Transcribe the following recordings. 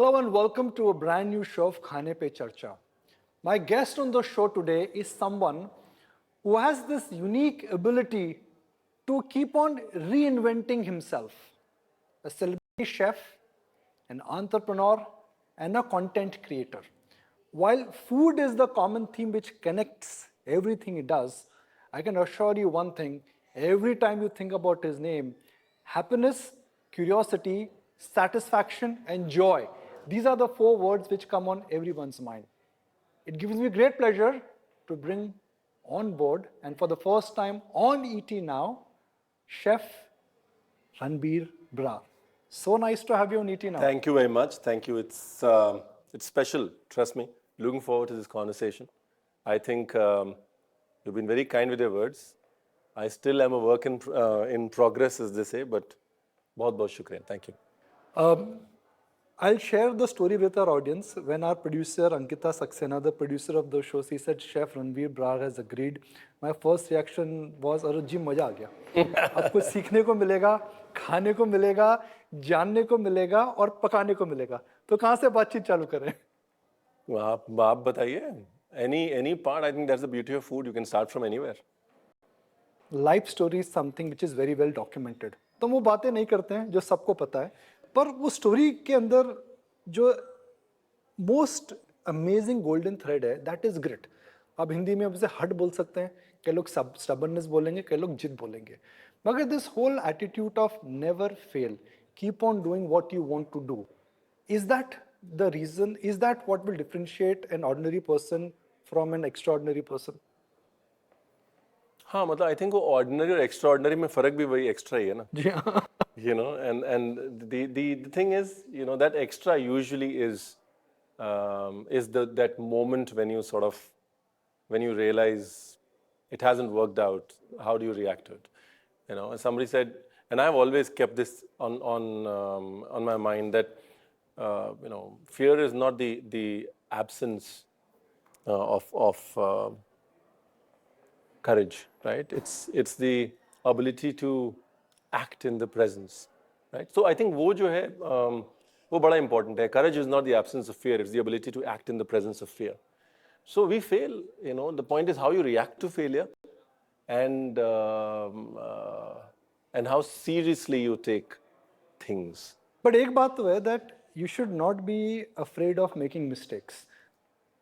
Hello and welcome to a brand new show of Khane Pe Charcha. My guest on the show today is someone who has this unique ability to keep on reinventing himself. A celebrity chef, an entrepreneur, and a content creator. While food is the common theme which connects everything he does, I can assure you one thing every time you think about his name, happiness, curiosity, satisfaction, and joy. These are the four words which come on everyone's mind. It gives me great pleasure to bring on board, and for the first time on ET Now, Chef Ranbir Brar. So nice to have you on ET Now. Thank you very much. Thank you. It's special. Trust me. Looking forward to this conversation. I think you've been very kind with your words. I still am a work in progress, as they say, but बहुत बहुत शुक्रिया. Thank you. I'll share the story with our audience. When our producer Ankita Saxena, the producer of the show, she said Chef Ranbir Brar has agreed. My first reaction was, "अरे जी मजा आ गया। अब कुछ सीखने को मिलेगा, खाने को मिलेगा, जानने को मिलेगा और पकाने को मिलेगा। तो कहाँ से बातचीत चालू करें?" आप बताइए. Any part. I think that's the beauty of food. You can start from anywhere. Life story is something which is very well documented. तो वो बातें नहीं करते हैं जो सबको पता है, पर वो स्टोरी के अंदर जो मोस्ट अमेजिंग गोल्डन थ्रेड है दैट इज ग्रिट. आप हिंदी में उसे हट बोल सकते हैं, कई लोग स्टबर्ननेस बोलेंगे, कई लोग जिद बोलेंगे, मगर this whole attitude of never fail, keep on doing what you want to do, is that the reason, is that what will differentiate an ordinary person from an extraordinary person? हाँ, मतलब I think वो ordinary और extraordinary में फर्क भी वही extra ही है ना. जी हाँ. You know, and the thing is, you know, that extra usually is that moment when you sort of, when you realize it hasn't worked out, how do you react to it? You know, and somebody said, and I've always kept this on my mind that you know, fear is not the absence of courage, right? It's the ability to act in the presence, right? So I think वो जो है वो बड़ा important है. Courage is not the absence of fear; it's the ability to act in the presence of fear. So we fail, you know. The point is how you react to failure, and how seriously you take things. But एक बात तो है that you should not be afraid of making mistakes.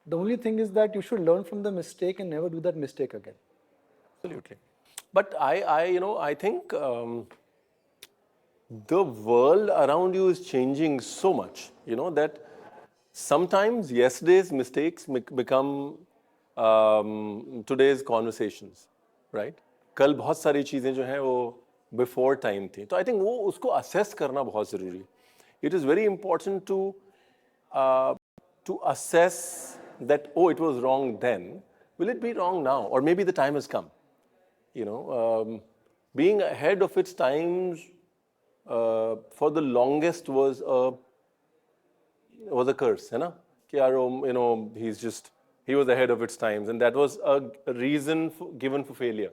The only thing is that you should learn from the mistake and never do that mistake again. Absolutely. But you know, I think the world around you is changing so much, you know, that sometimes yesterday's mistakes become today's conversations, right? कल बहुत सारी चीज़ें जो हैं वो before time थी. तो I think वो उसको assess करना बहुत ज़रूरी. It is very important to assess that, oh, it was wrong then. Will it be wrong now? Or maybe the time has come. You know, being ahead of its times for the longest was a curse, है ना? कि यार, you know, he was ahead of its times, and that was a reason given for failure.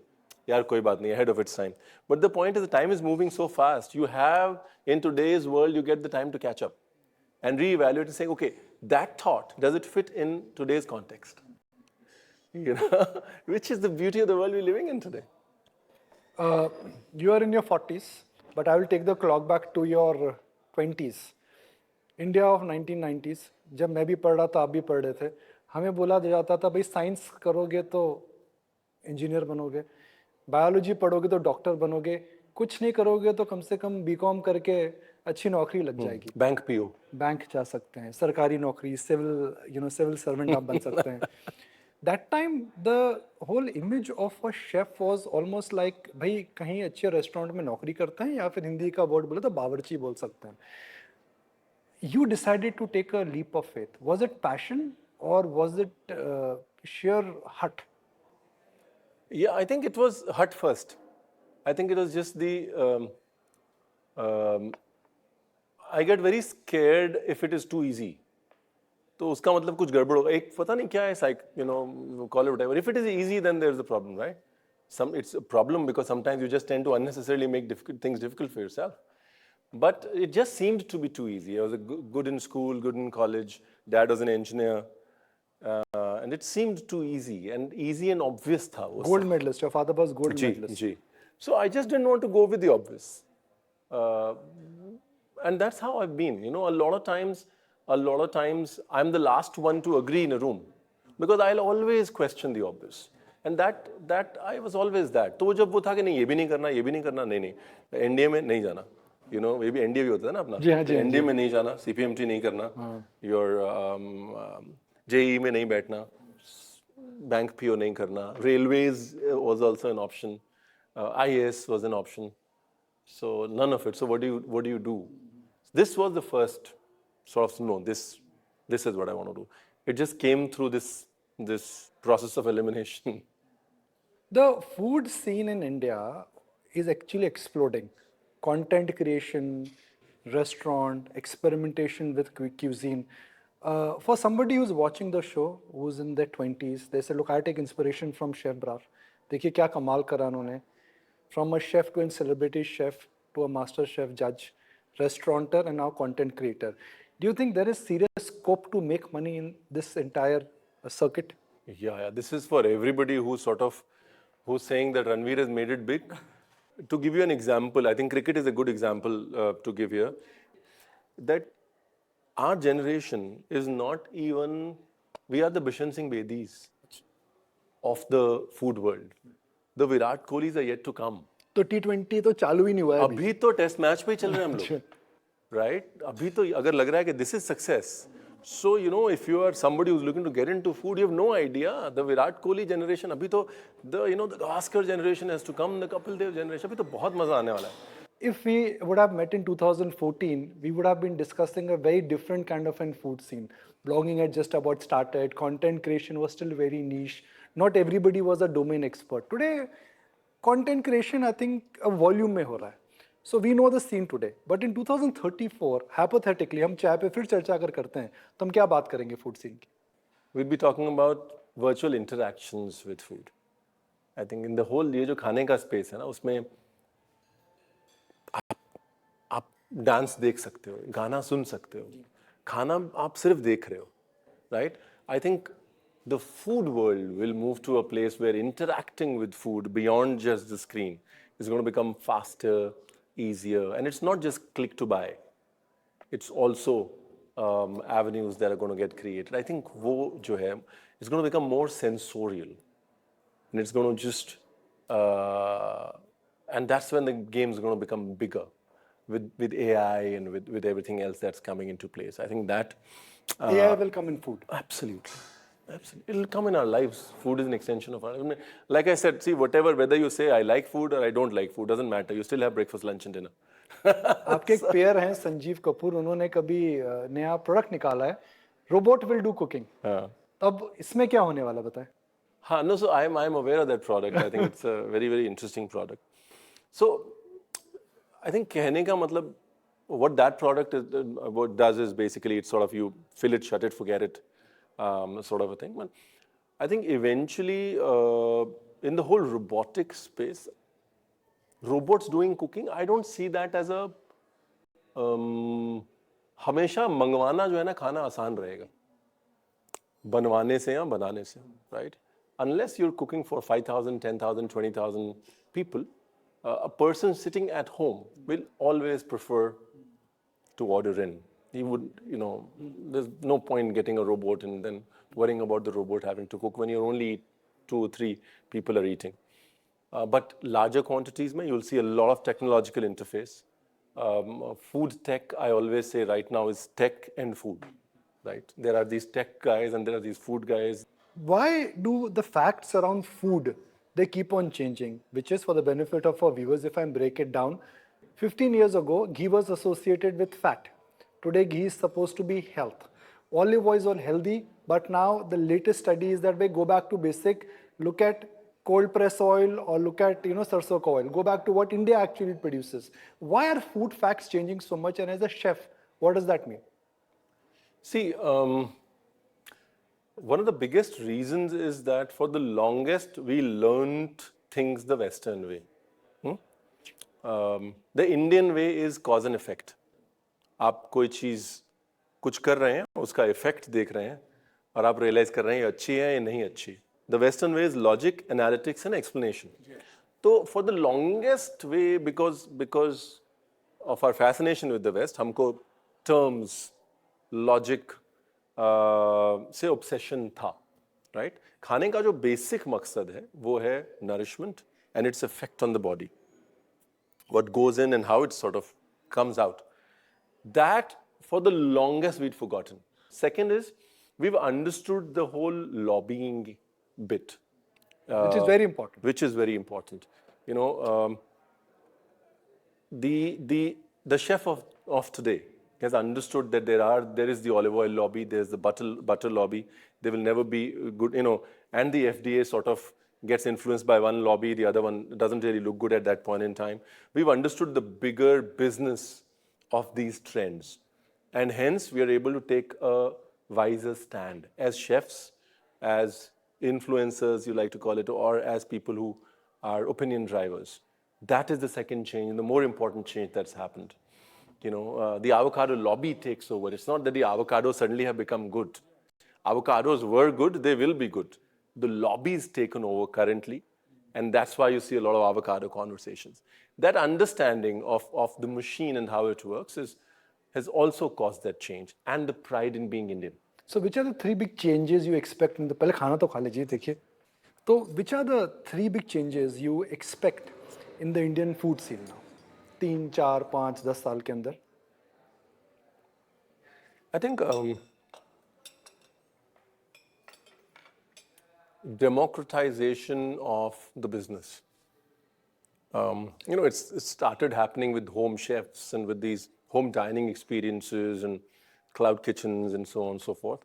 यार कोई बात नहीं, ahead of its time. But the point is, the time is moving so fast. You have, in today's world, you get the time to catch up and reevaluate and say, okay, that thought, does it fit in today's context? You know, which is the beauty of the world we're living in today. You are in your 40s, but I will take the clock back to your 20s. India of 1990s, जब मैं भी पढ़ रहा था, आप भी पढ़ रहे थे, हमें बोला जाता था भाई साइंस करोगे तो इंजीनियर बनोगे, बायोलॉजी पढ़ोगे तो डॉक्टर बनोगे, कुछ नहीं करोगे तो कम से कम बीकॉम करके अच्छी नौकरी लग जाएगी. बैंक पीओ, बैंक जा सकते हैं, सरकारी नौकरी, सिविल सर्वेंट आप बन सकते हैं. That time the whole image of a chef was almost like भाई कहीं अच्छे रेस्टोरेंट में नौकरी करते हैं या फिर हिंदी का वर्ड बोले तो बावर्ची बोल सकते हैं. You decided to take a leap of faith. Was it passion or was it sheer hut? Yeah, I think it was hut first. I think it was just I get very scared if it is too easy. तो उसका मतलब कुछ गड़बड़ होगा. एक पता नहीं क्या है, you know, call it whatever. If it is easy, then there's a problem, right? It's a problem because sometimes you just tend to unnecessarily make things difficult for yourself. But it just seemed to be too easy. I was good in school, good in college. Dad was an engineer. And it seemed too easy and obvious tha wo Gold medalist. Your father was gold ji, medalist. Ji. So I just didn't want to go with the obvious. Uh, and that's how I've been. You know, a lot of times I'm the last one to agree in a room because I'll always question the obvious. And that I was always that. तो जब वो था कि नहीं ये भी नहीं करना, ये भी नहीं करना, नहीं नहीं, एनडीए में नहीं जाना. You know, ये भी एनडीए भी होता है ना अपना. जी हाँ, जी हाँ, एनडीए जी। में नहीं जाना, सीपीएमटी नहीं करना, your जेई में नहीं बैठना, बैंक पीओ नहीं करना, railways was also an option, IAS was an option. So none of it. So what do you do? This was the first sort of no. This is what I want to do. It just came through this process of elimination. The food scene in India is actually exploding. Content creation, restaurant, experimentation with cuisine. For somebody who's watching the show, who's in their 20s, they say, look, I take inspiration from Chef Brar. देखिए क्या कमाल करा उन्होंने. From a chef to a celebrity chef to a master chef judge, restaurateur and now content creator. Do you think there is serious scope to make money in this entire circuit? Yeah. This is for everybody who's saying that Ranveer has made it big. To give you an example, I think cricket is a good example to give here. That our generation is not even, we are the Bishan Singh Bedis of the food world. The Virat Kohlis are yet to come. तो T20 तो चालू ही नहीं हुआ है अभी. अभी तो test match पे ही चल रहे हैं हम लोग, राइट? अभी तो अगर लग रहा है कि this is success, so you know if you are somebody who is looking to get into food, you have no idea. The Virat Kohli generation, अभी तो the Gavaskar generation has to come, the Kapil Dev generation, अभी तो बहुत मजा आने वाला है. If we would have met in 2014, we would have been discussing a very different kind of a food scene. Blogging had just about started, content creation was still very niche. Not everybody was a domain expert. Today, content creation, I think, a volume में हो रहा है. So we know the scene today. But in 2034, hypothetically, हम चाय पे फिर चर्चा अगर करते हैं, तो हम क्या बात करेंगे food scene की? We'll be talking about virtual interactions with food. I think in the whole ये जो खाने का space है ना, उसमें आप डांस देख सकते हो, गाना सुन सकते हो, खाना आप सिर्फ देख रहे हो, right? I think the food world will move to a place where interacting with food beyond just the screen is going to become faster, easier, and it's not just click to buy. It's also avenues that are going to get created. I think वो जो है, it's going to become more sensorial, and it's going to just, and that's when the game is going to become bigger with AI and with everything else that's coming into place. I think that AI will come in food. Absolutely. It'll come in our lives. Food is an extension of our lives. Like I said, see, whether you say I like food or I don't like food, doesn't matter. You still have breakfast, lunch, and dinner. आपके एक pair हैं संजीव कपूर, उन्होंने कभी नया product निकाला है, robot will do cooking. अब इसमें क्या होने वाला बताएं? हाँ, no, so I'm aware of that product. I think it's a very, very interesting product. So I think कहने का मतलब, what that product is, what does is basically it's sort of you fill it, shut it, forget it, sort of a thing. But I think eventually in the whole robotic space, robots doing cooking, I don't see that as a हमेशा मंगवाना जो है ना खाना आसान रहेगा बनवाने से या बनाने से, right? Unless you're cooking for 5,000, 10,000, 20,000 people, a person sitting at home will always prefer to order in. He would, there's no point getting a robot and then worrying about the robot having to cook when you're only 2 or 3 people are eating. But larger quantities, you'll see a lot of technological interface. Food tech, I always say right now, is tech and food, right? There are these tech guys and there are these food guys. Why do the facts around food, they keep on changing, which is for the benefit of our viewers, if I break it down. 15 years ago, ghee was associated with fat. Today, ghee is supposed to be health. Olive oil is all healthy, but now the latest study is that we go back to basic, look at cold press oil or look at sarson ka oil, go back to what India actually produces. Why are food facts changing so much, and as a chef, what does that mean? See, one of the biggest reasons is that for the longest we learned things the Western way. the Indian way is cause and effect. आप कोई चीज़ कुछ कर रहे हैं, उसका effect देख रहे हैं और आप रियलाइज कर रहे हैं ये अच्छी है या नहीं अच्छी. The Western way is logic, analytics and explanation. So for the longest way, because of our fascination with the West, हमको terms, logic से obsession था, right? खाने का जो basic मकसद है वो है nourishment and its effect on the body. What goes in and how it sort of comes out. That for the longest we'd forgotten. Second is we've understood the whole lobbying bit. Which is very important. Which is very important. You know, the chef of today has understood that there is the olive oil lobby, there's the butter lobby. They will never be good, you know, and the FDA sort of gets influenced by one lobby, the other one doesn't really look good at that point in time. We've understood the bigger business of these trends. And hence, we are able to take a wiser stand as chefs, as influencers, you like to call it, or as people who are opinion drivers. That is the second change, the more important change that's happened. You know, the avocado lobby takes over. It's not that the avocados suddenly have become good. Avocados were good, they will be good. The lobby's taken over currently, and that's why you see a lot of avocado conversations. That understanding of the machine and how it works has also caused that change, and the pride in being Indian. So which are the three big changes you expect in the पहले खाना तो खा लीजिए देखिए तो which are the three big changes you expect in the Indian food scene now 3 4 5 10 साल के अंदर I think democratization of the business. You know, it started happening with home chefs and with these home dining experiences and cloud kitchens and so on and so forth.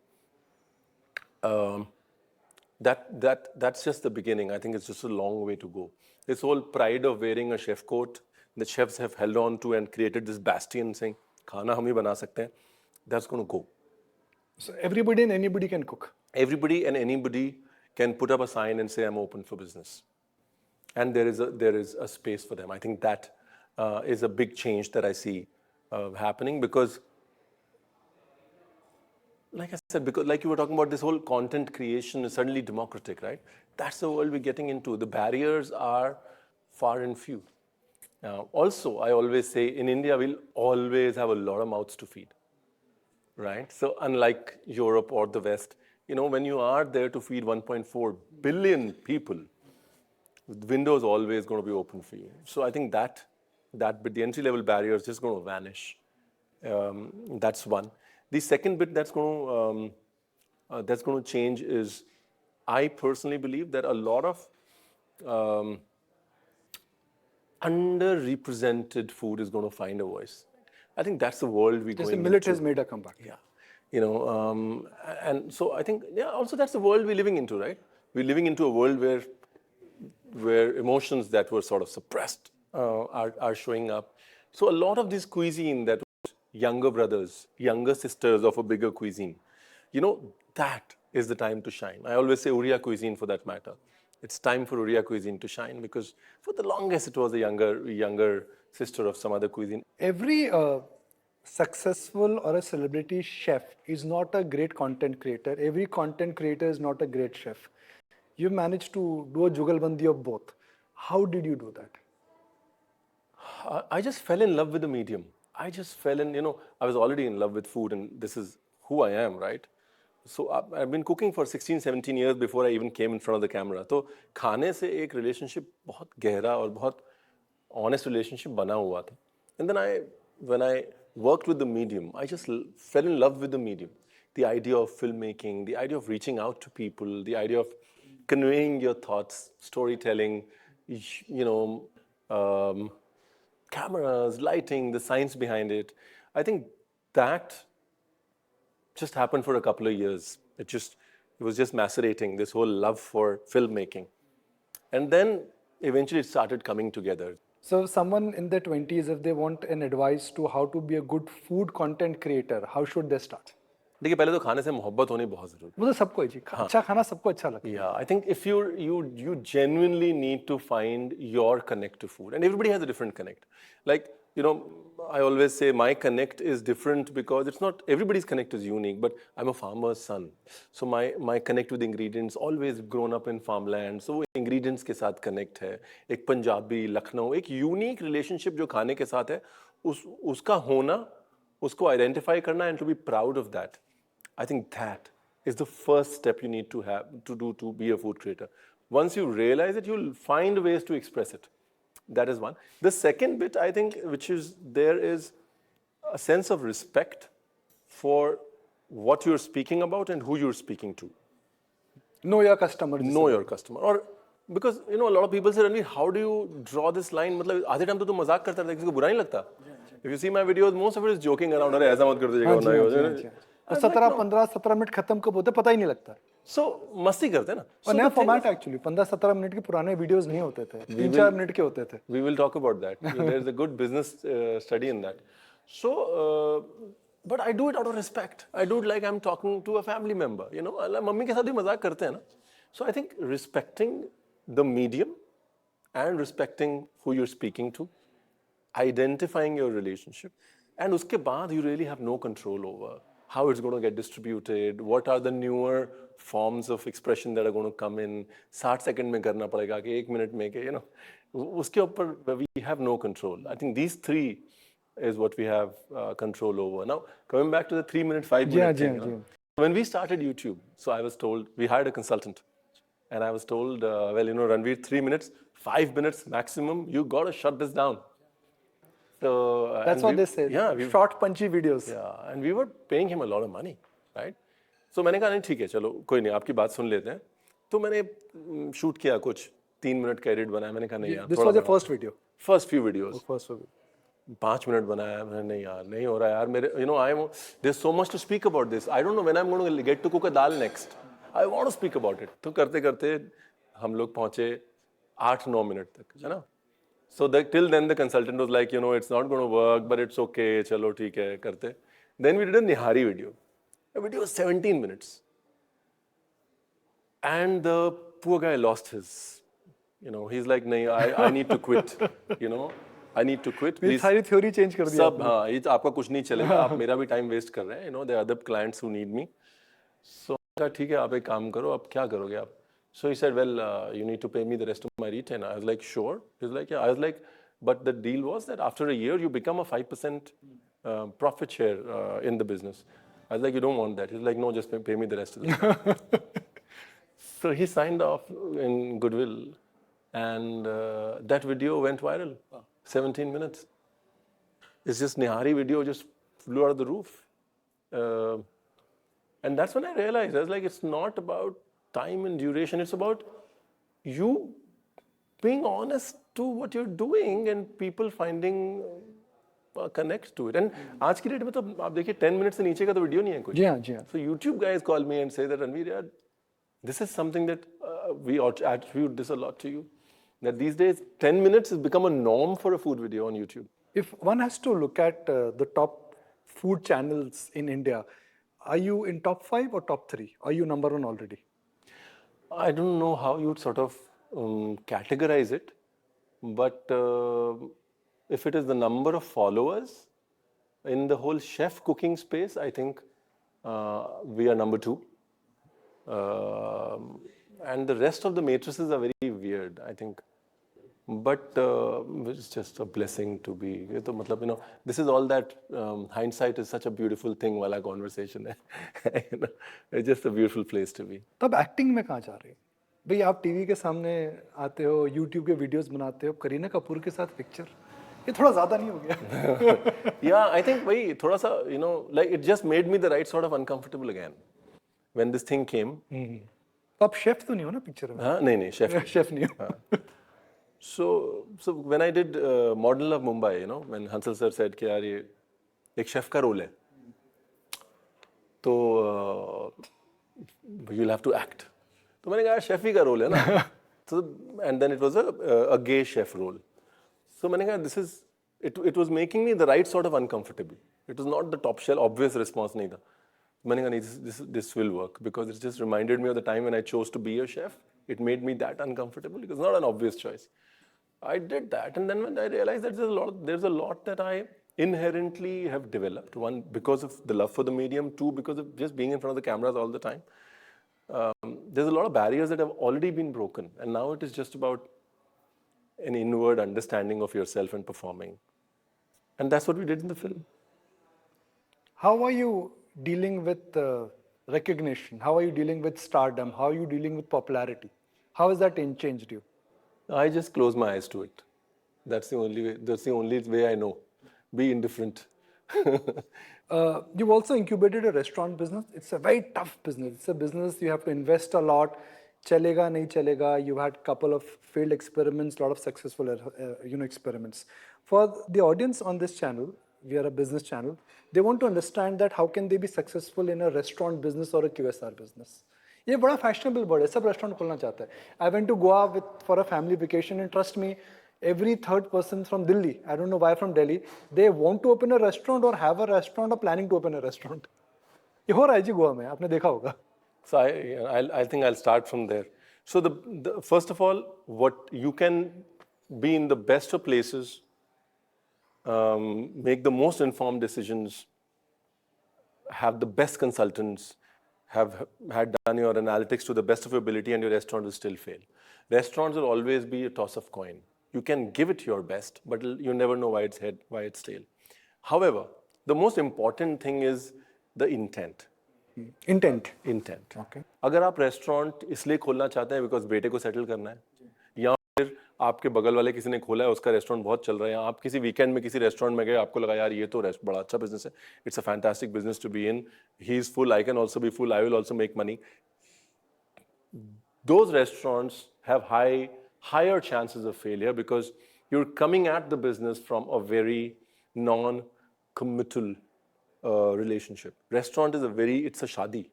That's just the beginning. I think it's just a long way to go. This whole pride of wearing a chef coat, the chefs have held on to and created this bastion saying, "Khana hum hi bana sakte hain." That's going to go. So everybody and anybody can cook. Everybody and anybody can put up a sign and say, "I'm open for business," and there is a space for them. I think that is a big change that I see happening because, like I said, because like you were talking about, this whole content creation is suddenly democratic, right? That's the world we're getting into. The barriers are far and few. Also, I always say in India, we'll always have a lot of mouths to feed, right? So unlike Europe or the West, you know, when you are there to feed 1.4 billion people, the window is always going to be open for you. So I think that bit, the entry level barrier is just going to vanish. That's one. The second bit that's going to change is, I personally believe that a lot of underrepresented food is going to find a voice. I think that's the world we're going into. Millet has made a comeback. Yeah. You know, and so I think, yeah, also that's the world we're living into, right? We're living into a world where emotions that were sort of suppressed are showing up. So a lot of this cuisine that was younger brothers, younger sisters of a bigger cuisine, you know, that is the time to shine. I always say Oriya cuisine for that matter. It's time for Oriya cuisine to shine because for the longest it was a younger sister of some other cuisine. Every successful or a celebrity chef is not a great content creator. Every content creator is not a great chef. You managed to do a jugalbandi of both. How did you do that? I just fell in love with the medium. I just fell in, you know, I was already in love with food and this is who I am, right? So I've been cooking for 16, 17 years before I even came in front of the camera. So खाने से एक relationship बहुत गहरा और बहुत honest relationship बना हुआ था. And then when I worked with the medium, I just fell in love with the medium. The idea of filmmaking, the idea of reaching out to people, the idea of conveying your thoughts, storytelling, you know, cameras, lighting, the science behind it. I think that just happened for a couple of years. It was just macerating, this whole love for filmmaking. And then eventually it started coming together. So someone in their 20s, if they want an advice to how to be a good food content creator, how should they start? देखिए पहले तो खाने से मोहब्बत होनी बहुत जरूरी वो तो सबको है जी, अच्छा खाना सबको अच्छा लगता है. Yeah, I think if you genuinely need to find your connect to food, and everybody has a different connect. Like, you know, I always say my connect is different because it's not everybody's connect is unique. But I'm a farmer's son, so my connect with ingredients always grown up in farmland. So ingredients के साथ connect है. एक पंजाबी लखनऊ एक unique relationship जो खाने के साथ है, उसका होना, उसको identify करना and to be proud of that. I think that is the first step you need to have to do to be a food creator. Once you realize it, you'll find ways to express it. That is one. The second bit, I think, which is there is a sense of respect for what you're speaking about and who you're speaking to. Know your customer. Know your customer. Or because you know a lot of people say, Ranveer, how do you draw this line? मतलब आधे time तो तुम मजाक करता रहता है, किसी को बुरा नहीं लगता. If you see my videos, most of it is joking around. अरे ऐसा मत कर दीजिएगा. 17 मिनट खत्म कब होते पता ही नहीं लगता. So मस्ती करते हैं ना. और नया फॉर्मेट एक्चुअली 15-17 मिनट के पुराने वीडियोस नहीं होते थे, 3-4 मिनट के होते थे. We will talk about that. There's a good business study in that. So, but I do it out of respect. I do it like I'm talking to a family member. You know, mummy के साथ भी मजाक करते हैं ना. So I think respecting the medium and respecting who you're speaking to, identifying your relationship, and उसके बाद you really have no control over how it's going to get distributed, what are the newer forms of expression that are going to come in. 60 second में करना पड़ेगा कि 1 minute में कि, you know, उसके ऊपर we have no control. I think these three is what we have control over. Now, coming back to the 3 minute, 5 minute thing. When we started YouTube, so I was told, we hired a consultant. And I was told, well, you know, Ranveer, 3 minutes, 5 minutes maximum, you got to shut this down. So, that's what they said. Yeah, short punchy videos. Yeah, and we were paying him a lot of money, right? So मैंने कहा नहीं ठीक है चलो कोई नहीं आपकी बात सुन लेते हैं. तो मैंने शूट किया कुछ 3 मिनट का एडिट बनाया. मैंने कहा नहीं यार. This was your first video. First few videos. First video. 5 minute बनाया. मैंने नहीं यार नहीं हो रहा यार मेरे. You know there's so much to speak about this. I don't know when I'm going to get to cook a dal next. I want to speak about it. तो करते करते हम लोग पहुंचे 8-9 मिनट तक, है ना. So till then the consultant was like, you know, it's not going to work, but it's okay. चलो ठीक है करते. Then we did a Nihari video. The video was 17 minutes. And the poor guy lost his, you know, he's like, नहीं, I need to quit, you know, I need to quit. Please. सारी theory change कर दिया. सब हाँ, ये आपका कुछ नहीं चलेगा. आप मेरा भी time waste कर रहे हैं. You know, there are other clients who need me. So ठीक है आप एक काम करो. अब क्या करोगे आप? So he said, well, you need to pay me the rest of my retainer. I was like, sure. He was like, yeah. I was like, but the deal was that after a year, you become a 5% profit share in the business. I was like, you don't want that. He's like, no, just pay me the rest of the time. So he signed off in goodwill. And that video went viral. 17 minutes. It's just Nihari video just flew out of the roof. And that's when I realized, I was like, it's not about time and duration. It's about you being honest to what you're doing and people finding connect to it. And आज की date में तो आप देखिए 10 minutes से नीचे का तो वीडियो नहीं है कुछ. जी हाँ जी हाँ. So YouTube guys call me and say that Ranveer, this is something that we attribute this a lot to you. That these days 10 minutes has become a norm for a food video on YouTube. If one has to look at the top food channels in India, are you in top 5 or top 3? Are you number 1 already? I don't know how you'd sort of categorize it, but if it is the number of followers in the whole chef cooking space, I think we are number 2. And the rest of the matrices are very weird, I think. But it's just a blessing to be. तो मतलब, you know, this is all that hindsight is such a beautiful thing वाला conversation है. You know, it's just a beautiful place to be. तब acting में कहाँ जा रही? भाई आप टीवी के सामने आते हो, YouTube के वीडियोस बनाते हो, करीना कपूर के साथ पिक्चर. ये थोड़ा ज़्यादा नहीं हो गया? Yeah, I think भाई थोड़ा सा, you know, like it just made me the right sort of uncomfortable again when this thing came. तो आप शेफ तो नहीं हो ना पिक्चर में? हाँ नहीं शेफ. शेफ नहीं हो. So when I did Model of Mumbai, you know, when Hansal sir said कि यार ये एक शेफ का रोल है, तो you'll have to act. तो मैंने कहा शेफ ही का रोल है ना. So and then it was a gay chef role. So मैंने कहा this is it was making me the right sort of uncomfortable. It was not the top shelf obvious response नहीं था. मैंने कहा नहीं, this will work because it just reminded me of the time when I chose to be a chef. It made me that uncomfortable. It was not an obvious choice. I did that, and then when I realized that there's a lot that I inherently have developed. One, because of the love for the medium. Two, because of just being in front of the cameras all the time. There's a lot of barriers that have already been broken, and now it is just about an inward understanding of yourself and performing. And that's what we did in the film. How are you dealing with recognition? How are you dealing with stardom? How are you dealing with popularity? How has that changed you? I just close my eyes to it. That's the only way I know. Be indifferent. You've also incubated a restaurant business. It's a very tough business. It's a business you have to invest a lot. Chalega, nahi chalega. You've had a couple of failed experiments, a lot of successful, experiments. For the audience on this channel, we are a business channel. They want to understand that how can they be successful in a restaurant business or a QSR business. ये बड़ा fashionable word है, सब restaurant खोलना चाहता है. I went to Goa for a family vacation, and trust me, every third person from Delhi, I don't know why from Delhi, they want to open a restaurant or have a restaurant or planning to open a restaurant. ये हो रहा है जी गोवा में, आपने देखा होगा. So I think I'll start from there. So the first of all, what you can be in the best of places, make the most informed decisions, have the best consultants, have had done your analytics to the best of your ability, and your restaurant will still fail. Restaurants will always be a toss of coin. You can give it your best, but you never know why it's tail. However, the most important thing is the intent. Intent. Okay. अगर आप restaurant इसलिए खोलना चाहते हैं because बेटे को settle करना है, या फिर आपके बगल वाले किसी ने खोला है, उसका रेस्टोरेंट बहुत चल रहा है, आप किसी वीकेंड में किसी रेस्टोरेंट में गए, आपको लगा यार ये तो बड़ा अच्छा बिजनेस है, it's a fantastic business to be in, he is full, I can also be full, I will also make money. Those restaurants have higher chances of failure because you're coming at the business from a very non-committal relationship. Restaurant is it's a shadi.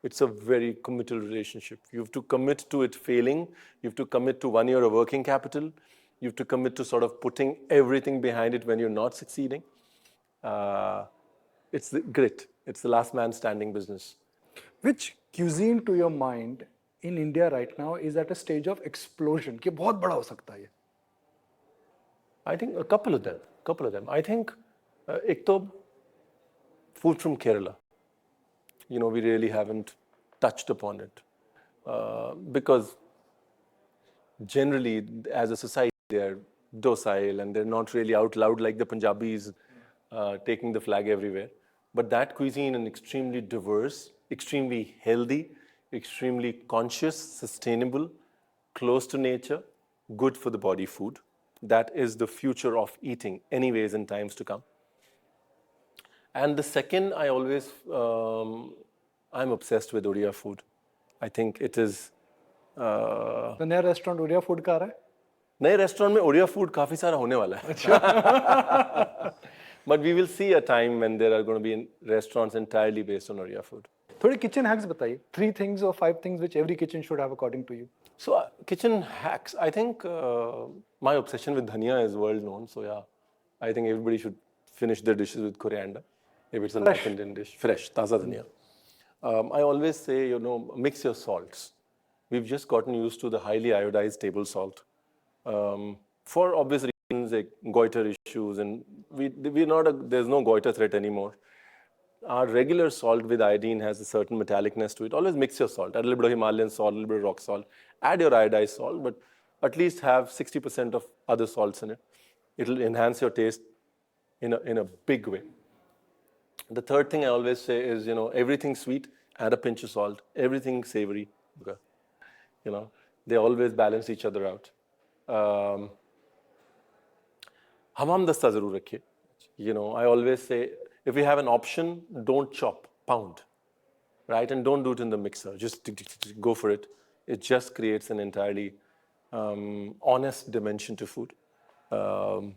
It's a very committal relationship. You have to commit to it failing. You have to commit to 1 year of working capital. You have to commit to sort of putting everything behind it when you're not succeeding. It's the grit. It's the last man standing business. Which cuisine, to your mind, in India right now is at a stage of explosion? कि बहुत बड़ा हो सकता है ये. I think a couple of them. I think एक तो food from Kerala. We really haven't touched upon it because generally, as a society, they're docile and they're not really out loud like the Punjabis taking the flag everywhere. But that cuisine is extremely diverse, extremely healthy, extremely conscious, sustainable, close to nature, good for the body food. That is the future of eating anyways in times to come. And the second, I'm obsessed with Odia food. I think it is... तो नया restaurant Odia food का आ रहा है? नए restaurant में Odia food काफी सारा होने वाला है. But we will see a time when there are going to be restaurants entirely based on Odia food. थोड़ी kitchen hacks बताइए. 3 things or 5 things which every kitchen should have according to you. So kitchen hacks. I think my obsession with dhania is world known. So yeah, I think everybody should finish their dishes with coriander. If it's a North Indian dish, fresh, taza dhania. I always say, mix your salts. We've just gotten used to the highly iodized table salt for obvious reasons, like goiter issues, and there's no goiter threat anymore. Our regular salt with iodine has a certain metallicness to it. Always mix your salt. Add a little bit of Himalayan salt, a little bit of rock salt. Add your iodized salt, but at least have 60% of other salts in it. It'll enhance your taste in a big way. The third thing I always say is, everything sweet, add a pinch of salt. Everything savory, they always balance each other out. Hamam dasta zarur rakhiye. I always say, if you have an option, don't chop, pound, right? And don't do it in the mixer. Just go for it. It just creates an entirely honest dimension to food. Other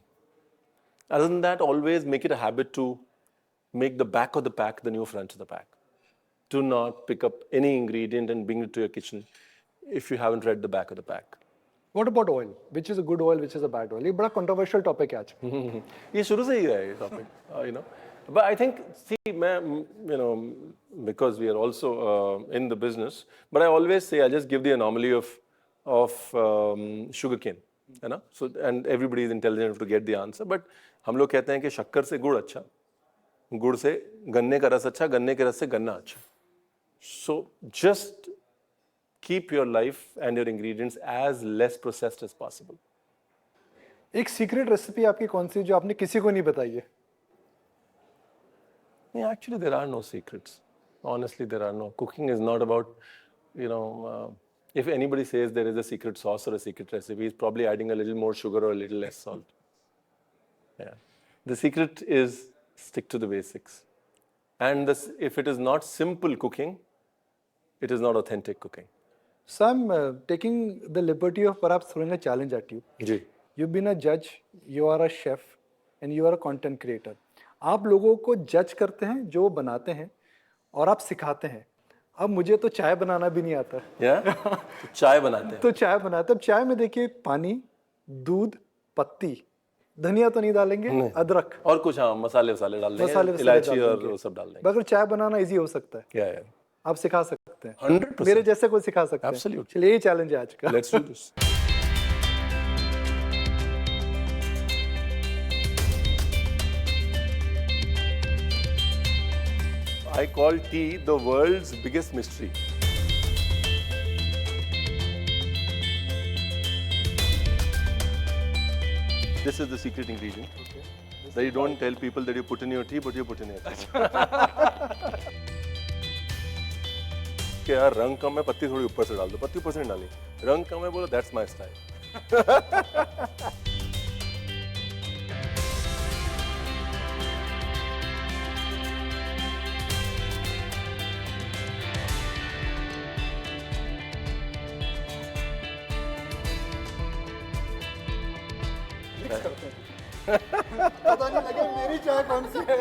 than that, always make it a habit to make the back of the pack the new front of the pack. Do not pick up any ingredient and bring it to your kitchen if you haven't read the back of the pack. What about oil? Which is a good oil, which is a bad oil? ये बड़ा controversial topic है आज. ये शुरू से ही है ये topic, But I think, see, you know, because we are also in the business, but I always say, I just give the anomaly of sugarcane, है ना? So, and everybody is intelligent enough to get the answer. But हम लोग कहते हैं कि शक्कर से गुड़ अच्छा, गुड़ से गन्ने का रस अच्छा, गन्ने के रस से गन्ना अच्छा. So just keep your life and your ingredients as less processed as possible. एक सीक्रेट रेसिपी आपकी कौन सी जो आपने किसी को नहीं बताई है? Yeah, actually, there are no secrets. Honestly, there are no. Cooking is not about, you know, if anybody says there is a secret sauce or a secret recipe, he's probably adding a little more sugar or a little less salt. Yeah. The secret is stick to the basics. And this, if it is not simple cooking, it is not authentic cooking. So I'm taking the liberty of perhaps throwing a challenge at you. Ji. You've been a judge, you are a chef, and you are a content creator. आप लोगों को जज करते हैं जो बनाते हैं और आप सिखाते हैं. अब मुझे तो चाय बनाना भी नहीं आता. Yeah? तो चाय बनाते हैं. तो चाय बनाते हैं. अब चाय में देखिए पानी, दूध, पत्ती, धनिया तो नहीं डालेंगे, अदरक और कुछ हाँ मसाले वसाले डाल देंगे, इलायची और वो सब डाल देंगे. अगर चाय बनाना इजी हो सकता है, Yeah. आप सिखा सकते हैं. 100%. मेरे जैसे कोई सिखा सकते हैं. Absolutely. चलिए यही चैलेंज है आज का. Let's do this. I call tea the world's biggest mystery. This is the secret ingredient that you don't tell people that you put in your tea, but you put in your tea. कि यार रंग कम है, पत्ती थोड़ी ऊपर से डाल दो. पत्ती ऊपर से नहीं डाली. रंग कम है, बोलो that's my style. पता नहीं लगे मेरी चाय कौन सी है.